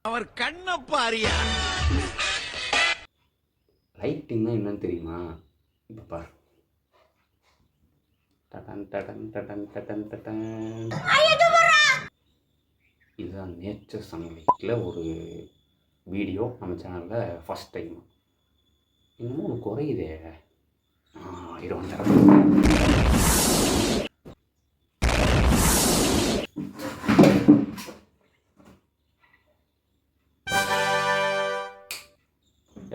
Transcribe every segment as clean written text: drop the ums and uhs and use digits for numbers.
அவர் கண்ணப்பாரியா. லைட்டிங்னா என்னன்னு தெரியுமா? இப்போ பாரு. டடன் டடன் டடன் டடன் டடன். இதுதான் நேச்சர் சன்லைட்டில் ஒரு வீடியோ நம்ம சேனலில் ஃபஸ்ட் டைம். இன்னமும் ஒன்று குறையுதே. இது வந்து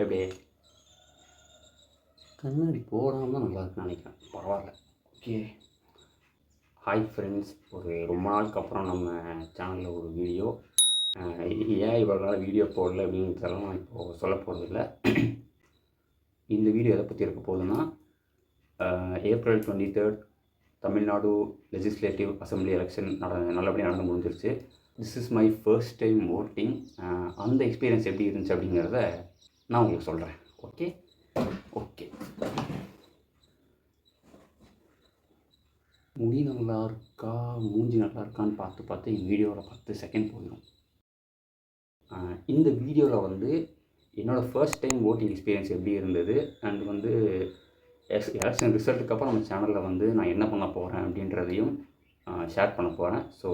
எப்படி கண்ணாடி போடாமல் தான் நல்லா இருக்குன்னு நினைக்கிறேன். பரவாயில்ல. ஓகே. ஹாய் ஃப்ரெண்ட்ஸ், ஒரு ரொம்ப நாளுக்கு அப்புறம் நம்ம சேனலில் ஒரு வீடியோ. ஏன் இவ்வளோ நாள் வீடியோ போடல அப்படிங்கிறதெல்லாம் நான் இப்போது சொல்ல போகிறதில்ல. இந்த வீடியோ எதை பற்றி இருக்க போகுதுன்னா, April 23 Tamil Nadu legislative assembly election நல்லபடியாக நடந்து முடிஞ்சிருச்சு. This is my first time voting. அந்த எக்ஸ்பீரியன்ஸ் எப்படி இருந்துச்சு அப்படிங்கிறத நான் உங்களுக்கு சொல்கிறேன். Okay okay. முடி நல்லா இருக்கா, மூஞ்சி நல்லா இருக்கான்னு பார்த்து என் வீடியோவில் 10 செகண்ட் போயிடும். இந்த வீடியோவில் வந்து என்னோடய ஃபர்ஸ்ட் டைம் ஓட்டிங் எக்ஸ்பீரியன்ஸ் எப்படி இருந்தது, அண்ட் வந்து எலெக்ஷன் ரிசல்ட்டுக்கு அப்புறம் நம்ம சேனலில் வந்து நான் என்ன பண்ண போகிறேன் அப்படின்றதையும் ஷேர் பண்ண போகிறேன். So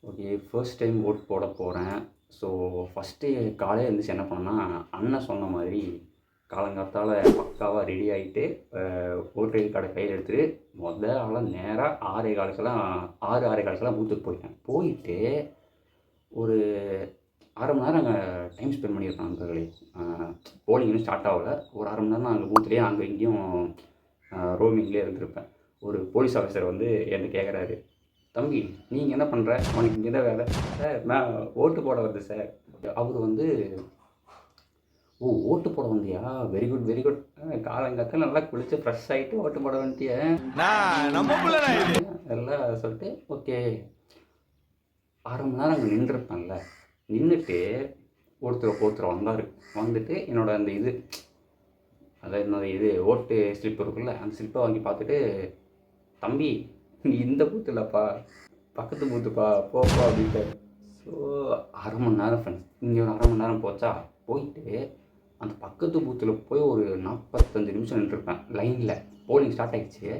okay, first time vote போட போகிறேன். ஸோ ஃபஸ்ட்டு காலையில் எழுந்திரிச்சு என்ன பண்ணேன்னா, அண்ணன் சொன்ன மாதிரி காலங்காத்தால் பக்காவாக ரெடி ஆகிட்டு ஓட்டர் ஐடி கார்டை கையில் எடுத்துகிட்டு ஆளாக நேராக 6:15 பூத்துக்கு போயிட்டு ஒரு அரை மணி நேரம் அங்கே டைம் ஸ்பெண்ட் பண்ணியிருக்கேன் நண்பர்களே. போலிங் இன்னும் ஸ்டார்ட் ஆகலை. ஒரு அரை மணி நேரம் நான் அங்கே பூத்துலேயே அங்கே இங்கேயும் ரோமிங்லேயே இருந்திருப்பேன். ஒரு போலீஸ் ஆஃபீஸர் வந்து என்ன கேட்குறாரு, தம்பி நீங்கள் என்ன பண்ணுற, அவனுக்கு இங்கே தான் வேலை. சார் நான் ஓட்டு போட வருது சார். அவர் வந்து ஓட்டு போட வந்தியா, வெரி குட் வெரி குட், காலங்காத்தில் நல்லா குளிச்சு ஃப்ரெஷ் ஆகிட்டு ஓட்டு போட வந்துட்டிய எல்லாம் சொல்லிட்டு ஓகே. அரை மணி நேரம் அங்கே நின்றுருப்பேன்ல, நின்றுட்டு ஒருத்தர் வந்துட்டு என்னோட அந்த என்னோடய ஓட்டு ஸ்லிப் இருக்குல்ல, அந்த ஸ்லிப்பை வாங்கி பார்த்துட்டு, தம்பி நீ இந்த பூத்து இல்லைப்பா, பக்கத்து பூத்துப்பா, போப்பா அப்படின்ட்டு. ஸோ அரை மணி நேரம் ஃப்ரெண்ட்ஸ், இங்கே ஒரு அரை மணி நேரம் போயிட்டு அந்த பக்கத்து பூத்தில் போய் ஒரு 45 நிமிஷம் நின்றுருப்பேன் லைனில். போலிங் ஸ்டார்ட் ஆகிடுச்சு.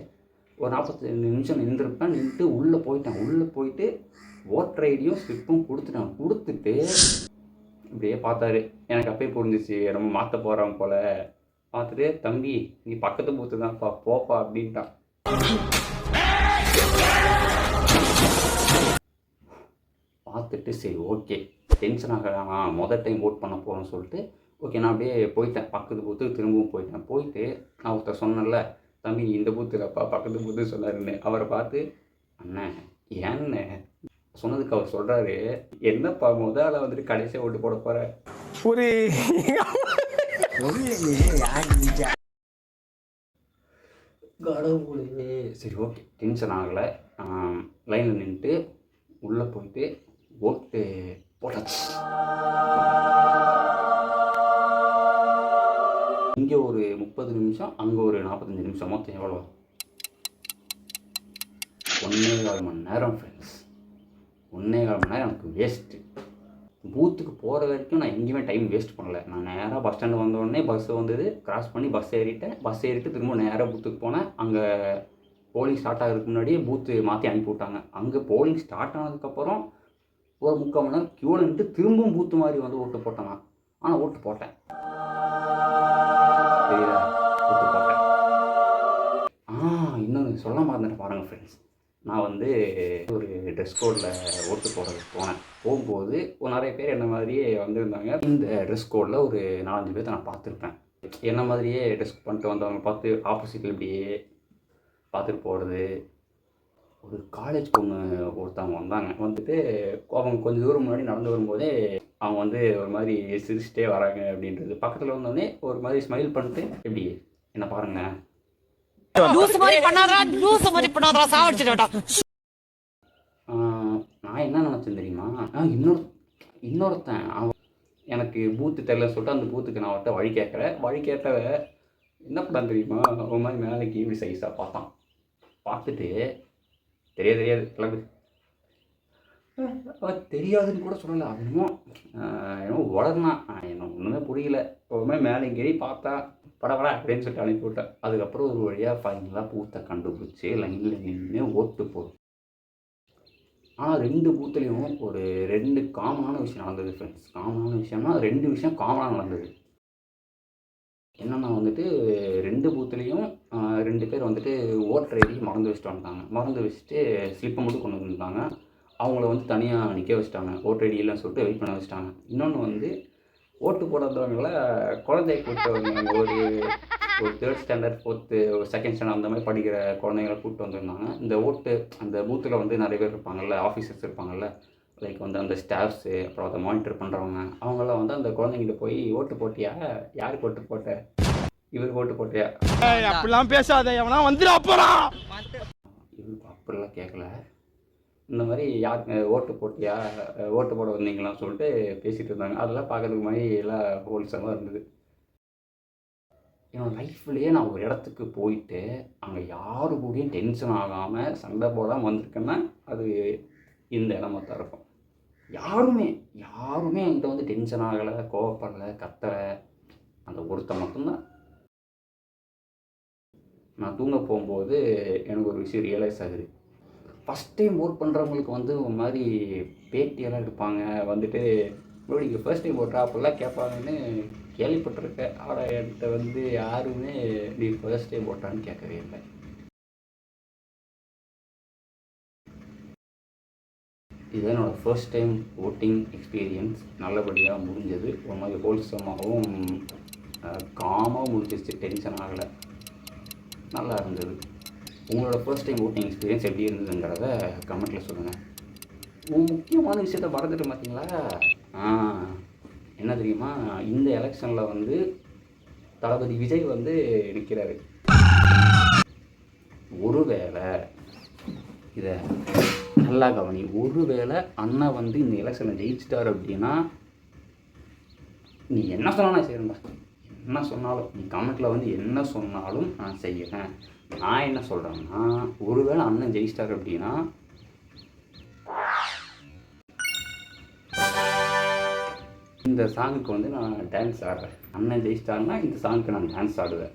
ஒரு 45 நிமிஷம் நின்றுட்டு உள்ளே போயிட்டு ஓட்டர் ஐடியும் ஸ்லிப்பும் கொடுத்துட்டு இப்படியே பார்த்தாரு. எனக்கு அப்பயே புரிஞ்சிச்சு நம்ம மாற்ற போகிறோம் போல். பார்த்துட்டு, தம்பி நீ பக்கத்து பூத்து தான்ப்பா, போப்பா அப்படின்ட்டான். பார்த்துட்டு சரி ஓகே, டென்ஷன் ஆகலாம், மொதல் டைம் ஓட் பண்ண போகிறோன்னு சொல்லிட்டு ஓகே நான் அப்படியே போயிட்டேன். பக்கத்து பூத்துக்கு திரும்பவும் போயிட்டு நான் ஒருத்தர் சொன்னேன்ல, தம்பி இந்த பூத்து இல்லைப்பா பக்கத்து பூத்து சொன்னாருன்னு. அவரை பார்த்து, அண்ணன் ஏன்னு சொன்னதுக்கு அவர் சொல்கிறாரு, என்னப்பா முதல்ல வந்துட்டு கடைசியாக ஓட்டு போட போகிற கடவுளே. சரி ஓகே, டென்ஷன் ஆகலை. லைனில் நின்றுட்டு உள்ளே போயிட்டு ஓட்டு போட்டாச்சு. இங்கே ஒரு 30 நிமிஷம், அங்கே ஒரு 45 நிமிஷம், மொத்தம் எவ்வளோ, 1.25 மணி நேரம் ஃப்ரெண்ட்ஸ். 1.25 மணி நேரம் எனக்கு வேஸ்ட்டு. பூத்துக்கு போகிற வரைக்கும் நான் எங்கேயுமே டைம் வேஸ்ட் பண்ணலை. நான் நேராக பஸ் ஸ்டாண்டு வந்தோடனே பஸ் வந்தது, கிராஸ் பண்ணி பஸ் ஏறிட்டு திரும்ப நேராக பூத்துக்கு போனேன். அங்கே போலிங் ஸ்டார்ட் ஆகிறதுக்கு முன்னாடியே பூத்து மாற்றி அனுப்பி விட்டாங்க. அங்கே போலிங் ஸ்டார்ட் ஆனதுக்கப்புறம் ஒரு 3/4 மணி நேரம் க்யூவில் நின்று திரும்பவும் பூத்து மாதிரி வந்து ஓட்டு போட்டேன் நான். ஆனால் ஓட்டு போட்டேன், தெரியல, ஓட்டு போட்டேன். இன்னொன்று சொல்ல மறந்துட்டு பாருங்கள் ஃப்ரெண்ட்ஸ், நான் வந்து ஒரு ட்ரெஸ் கோடில் ஓட்டு போடுறதுக்கு போகும்போது ஒரு நிறைய பேர் என்ன மாதிரியே வந்திருந்தாங்க. இந்த ட்ரெஸ் கோடில் ஒரு 4-5 பேர்த்த நான் பார்த்துருப்பேன். என்ன மாதிரியே ட்ரெஸ் பண்ணிட்டு வந்தவங்க பார்த்து ஆப்போசிட்டில் இப்படியே பார்த்துட்டு போகிறது. ஒரு காலேஜ் பொண்ணு ஒருத்தவங்க வந்துட்டு அவங்க கொஞ்சம் தூரம் முன்னாடி நடந்து வரும்போதே அவங்க வந்து ஒரு மாதிரி சிரிச்சிட்டே வராங்க அப்படின்றது. பக்கத்தில் வந்தோடனே ஒரு மாதிரி ஸ்மைல் பண்ணிட்டு, எப்படி என்ன பாருங்க, நான் என்ன நினச்சேன் தெரியுமா, இன்னொருத்தன் அவன் எனக்கு பூத்து தெரியல சொல்லிட்டு அந்த பூத்துக்கு நான் அவர்கிட்ட வழி கேட்டவ என்ன பண்ணான் தெரியுமா, ஒரு மாதிரி மேலேக்கு இப்படி சைஸாக பார்த்துட்டு தெரியாது கிளம்பு தெரியாதுன்னு கூட சொல்லலை. அது என்னமோ உடனே எனக்கு ஒன்றுமே புரியல. ஒருமே மேலே கீழே பார்த்தா படபடா அப்படின்னு சொல்லிட்டு அனுப்பி விட்டேன். அதுக்கப்புறம் ஒரு வழியாக ஃபைனலாக பூத்தை கண்டுபிடிச்சி லைனில் நின்று ஓட்டு போடும். ஆனால் 2 பூத்துலேயும் ஒரு 2 காமனான விஷயம் நடந்தது ஃப்ரெண்ட்ஸ். காமனான விஷயம்னா 2 விஷயம் காமனாக நடந்தது. என்னென்னா வந்துட்டு 2 பூத்துலேயும் 2 பேர் வந்துட்டு ஓட்டர் ஐடி மறந்து வச்சுட்டு வந்துட்டாங்க. மறந்து வச்சுட்டு ஸ்லிப்பை மட்டும் கொண்டு வந்துருந்தாங்க. அவங்கள வந்து தனியாக நிற்க வச்சுட்டாங்க. ஓட்டர் ஐடி இல்லைன்னு சொல்லிட்டு வெயிட் பண்ண வச்சுட்டாங்க. இன்னொன்று வந்து ஓட்டு போட வந்தவங்கள குழந்தைய கூப்பிட்டு வந்தாங்க. ஒரு 3rd standard 4th 2nd standard அந்த மாதிரி படிக்கிற குழந்தைங்கள கூப்பிட்டு வந்திருந்தாங்க. இந்த அந்த பூத்தில் வந்து நிறைய பேர் இருப்பாங்கள்ல, ஆஃபீஸர்ஸ் இருப்பாங்கள்ல, லைக் வந்து அந்த ஸ்டாஃப்ஸு, அப்புறம் அதை மானிட்டர் பண்ணுறவங்க, அவங்களாம் வந்து அந்த குழந்தைங்கிட்ட போய் ஓட்டு போட்டியா, யாருக்கு ஓட்டு போட்ட, இவருக்கு ஓட்டு போட்டியா, அப்படிலாம் பேசாத, எவனா வந்துடா போறான். இவருக்கு அப்படிலாம் கேட்கல. இந்த மாதிரி யாருக்கு ஓட்டு போட்டியா, ஓட்டு போட வந்தீங்களான்னு சொல்லிட்டு பேசிகிட்டு இருந்தாங்க. அதெல்லாம் பார்க்கறதுக்கு மாதிரி எல்லாம் ஹோல்சமாக இருந்தது. என்னோடய லைஃப்லேயே நான் ஒரு இடத்துக்கு போயிட்டு அங்கே யாரு கூடயும் டென்ஷன் ஆகாமல் சண்டை போடாமல் வந்திருக்கேன்னா அது இந்த இடமா தான் இருக்கும். யாருமே என்கிட்ட வந்து டென்ஷன் ஆகலை, கோவப்படலை, கத்தலை. அந்த ஒருத்தன் மட்டும்தான். நான் தூங்க போகும்போது எனக்கு ஒரு விஷயம் ரியலைஸ் ஆகுது. ஃபஸ்ட் டைம் ஓட் பண்ணுறவங்களுக்கு வந்து ஒரு மாதிரி பேட்டியெல்லாம் எடுப்பாங்க. வந்துட்டு ப்ரோ நீங்கள் ஃபர்ஸ்ட் டைம் ஓட்டுறா அப்படிலாம் கேட்பாங்கன்னு கேள்விப்பட்டிருக்கேன். ஆனால் என்கிட்ட வந்து யாருமே நீ ஃபர்ஸ்ட் டைம் ஓட்டான்னு கேட்கவே இல்லை. இதுதான் என்னோடய ஃபர்ஸ்ட் டைம் ஓட்டிங் எக்ஸ்பீரியன்ஸ். நல்லபடியாக முடிஞ்சது. ஒரு மாதிரி ஹோல்சமாகவும் காமாக முடிஞ்சிச்சு. டென்ஷன் ஆகலை, நல்லா இருந்தது. உங்களோட ஃபர்ஸ்ட் டைம் ஓட்டிங் எக்ஸ்பீரியன்ஸ் எப்படி இருந்ததுங்கிறத கமெண்ட்டில் சொல்லுங்கள். முக்கியமான விஷயத்த மறந்துட்டு பார்த்தீங்களா? என்ன தெரியுமா, இந்த எலெக்ஷனில் வந்து தளபதி விஜய் வந்து நிற்கிறாரு. ஒருவேளை இதை நல்லா கவனி, ஒருவேளை அண்ணா வந்து இந்த எலெக்ஷனை ஜெயிச்சிட்டார் அப்படின்னா நீ என்ன சொன்னால் நான் செய்கிறேன்டா. என்ன சொன்னாலும் நீ கமெண்ட்டில் வந்து என்ன சொன்னாலும் நான் செய்கிறேன். நான் என்ன சொல்கிறேன்னா, ஒருவேளை அண்ணன் ஜெயிச்சிட்டார் அப்படின்னா இந்த சாங்குக்கு வந்து நான் டான்ஸ் ஆடுறேன். அண்ணன் ஜெயிச்சிட்டாருன்னா இந்த சாங்குக்கு நான் டான்ஸ் ஆடுவேன்.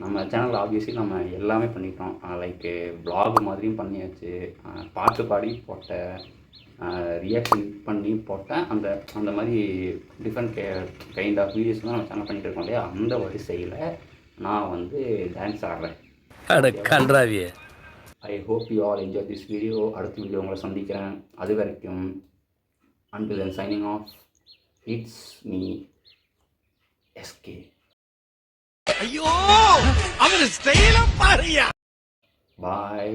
நம்ம சேனலில் ஆப்வியஸ்லி நம்ம எல்லாமே பண்ணிட்டோம். லைக்கு வ்ளாக் மாதிரியும் பண்ணியாச்சு, பாட்டு பாடி போட்டேன், ரியாக்ஷன் பண்ணி போட்டேன். அந்த மாதிரி டிஃப்ரெண்ட் கைண்ட் ஆஃப் வீடியோஸ்லாம் நம்ம சேனல் பண்ணிகிட்டு இருக்கோம் இல்லையா, அந்த வரிசையில் நான் வந்து டான்ஸ் ஆடுறேன். I hope you all enjoy this video. அடுத்த வீடியோ உங்களை சந்திக்கிறேன். அது வரைக்கும் until then signing off, it's me SK. ஐயோ அவன ஸ்டைலா பாருயா. Bye.